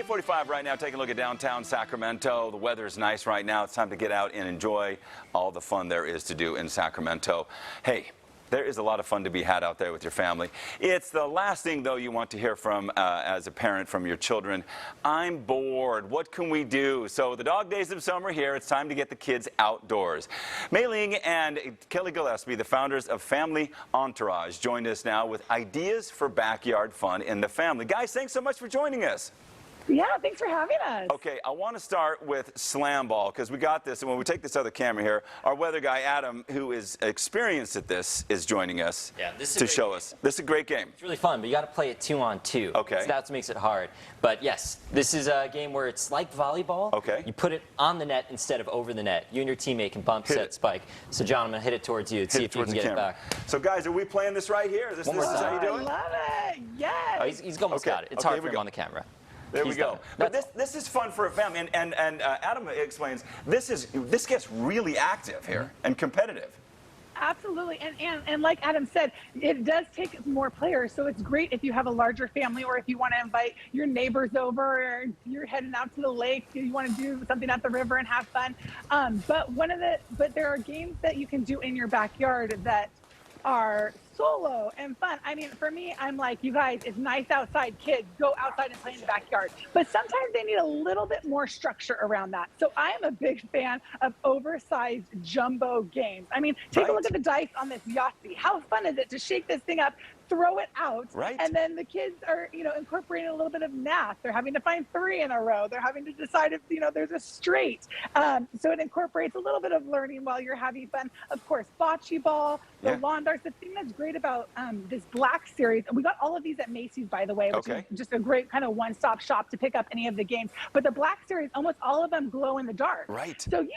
8:45 right now. Taking a look at downtown Sacramento. The weather is nice right now. It's time to get out and enjoy all the fun there is to do in Sacramento. Hey, there is a lot of fun to be had out there with your family. It's the last thing, though, you want to hear from as a parent from your children. I'm bored. What can we do? So the dog days of summer here. It's time to get the kids outdoors. Mei Ling and Kelly Gillespie, the founders of Family Entourage, joined us now with ideas for backyard fun in the family. Guys, thanks so much for joining us. Yeah, thanks for having us. Okay, I want to start with slam ball because we got this, and when we take this other camera here, our weather guy Adam, who is experienced at this, is joining us to show us. This is a great game. It's really fun, but you got to play it 2-on-2. Okay. So that makes it hard. But yes, this is a game where it's like volleyball. Okay. You put it on the net instead of over the net. You and your teammate can bump, set, spike. So John, I'm going to hit it towards you and see if you can get it back. So guys, are we playing this right here? Is this how you doing? I love it. Yes. Oh, he's almost got it. It's hard for him on the camera. There we go. But this is fun for a family, and Adam explains this gets really active here and competitive. Absolutely, and like Adam said, it does take more players, so it's great if you have a larger family or if you want to invite your neighbors over, or you're heading out to the lake, you want to do something at the river and have fun. But there are games that you can do in your backyard that are solo and fun. I mean, for me, I'm like, you guys, it's nice outside. Kids, go outside and play in the backyard. But sometimes they need a little bit more structure around that. So I am a big fan of oversized jumbo games. I mean, take a look at the dice on this Yahtzee. How fun is it to shake this thing up, throw it out, and then the kids are, incorporating a little bit of math. They're having to find 3 in a row. They're having to decide if, there's a straight. So it incorporates a little bit of learning while you're having fun. Of course, bocce ball, the lawn darts. The thing that's great about this Black Series, we got all of these at Macy's, by the way, which is just a great kind of one-stop shop to pick up any of the games. But the Black Series, almost all of them glow in the dark. Right. So,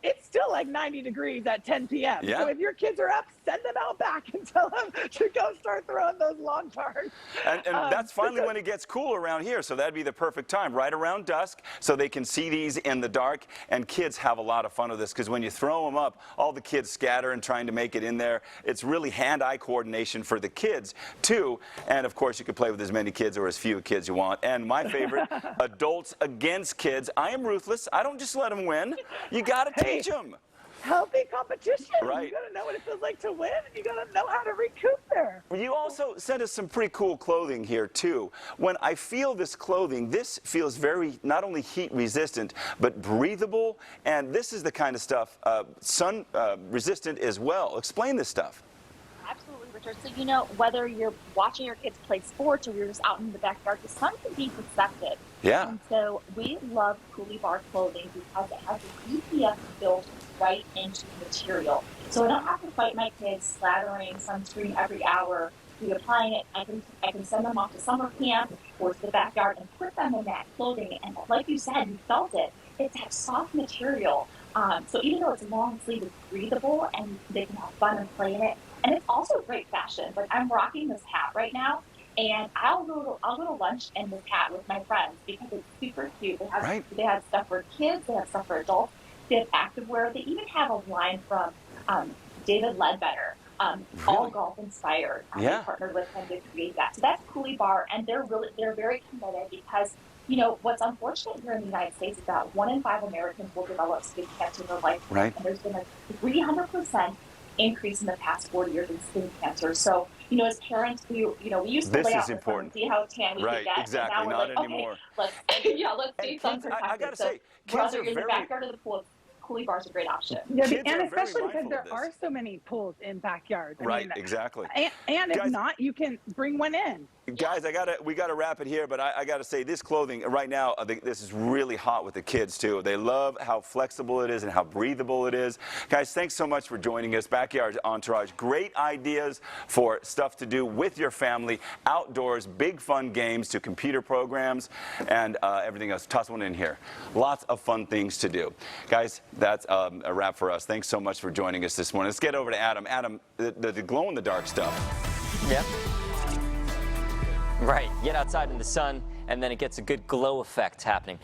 it's still like 90 degrees at 10 p.m. Yeah. So if your kids are up, send them out back and tell them to go start throwing those lawn darts. And that's finally when it gets cool around here, so that'd be the perfect time, right around dusk, so they can see these in the dark. And kids have a lot of fun with this, because when you throw them up, all the kids scatter and trying to make it in there. It's really hand-eye coordination for the kids, too. And, of course, you can play with as many kids or as few kids you want. And my favorite, adults against kids. I am ruthless. I don't just let them win. You got to teach them. Healthy competition. Right. You got to know what it feels like to win, and you got to know how to recoup there. You also sent us some pretty cool clothing here, too. When I feel this clothing, this feels very, not only heat resistant, but breathable. And this is the kind of stuff, sun resistant as well. Explain this stuff. Absolutely, Richard. So, whether you're watching your kids play sports or you're just out in the backyard, the sun can be deceptive. Yeah. And so we love Coolie Bar clothing because it has a UPF built right into the material. So I don't have to fight my kids slathering sunscreen every hour, reapplying it. I can send them off to summer camp or to the backyard and put them in that clothing. And like you said, you felt it. It's that soft material. So even though it's long sleeve, it's breathable and they can have fun and play in it. And it's also great fashion. Like, I'm rocking this hat right now, and I'll go to lunch in this hat with my friends because it's super cute. They have stuff for kids, they have stuff for adults, they have activewear. They even have a line from David Ledbetter, all golf inspired. We partnered with him to create that. So that's Coolie Bar, and they're very committed because what's unfortunate here in the United States is that 1 in 5 Americans will develop skin cancer in their lifetime. Right. And there's been a 300% increase in the past 40 years in skin cancer. So, as parents, we used to lay out and see how tan we could get. Exactly. And now Not we're like, anymore. Okay, let's do sun protective. I got to say, kids are in the backyard of the pool, Coolie Bar's a great option. Yeah, and especially because there are so many pools in backyards. Right, exactly. And if not, you can bring one in. Guys, we gotta wrap it here, but I gotta say, this clothing right now, I think this is really hot with the kids too. They love how flexible it is and how breathable it is. Guys, thanks so much for joining us. Backyard Entourage, great ideas for stuff to do with your family, outdoors, big fun games to computer programs and everything else. Toss one in here. Lots of fun things to do. Guys, that's a wrap for us. Thanks so much for joining us this morning. Let's get over to Adam. Adam, the glow-in-the-dark stuff. Yeah. Right. Get outside in the sun, and then it gets a good glow effect happening.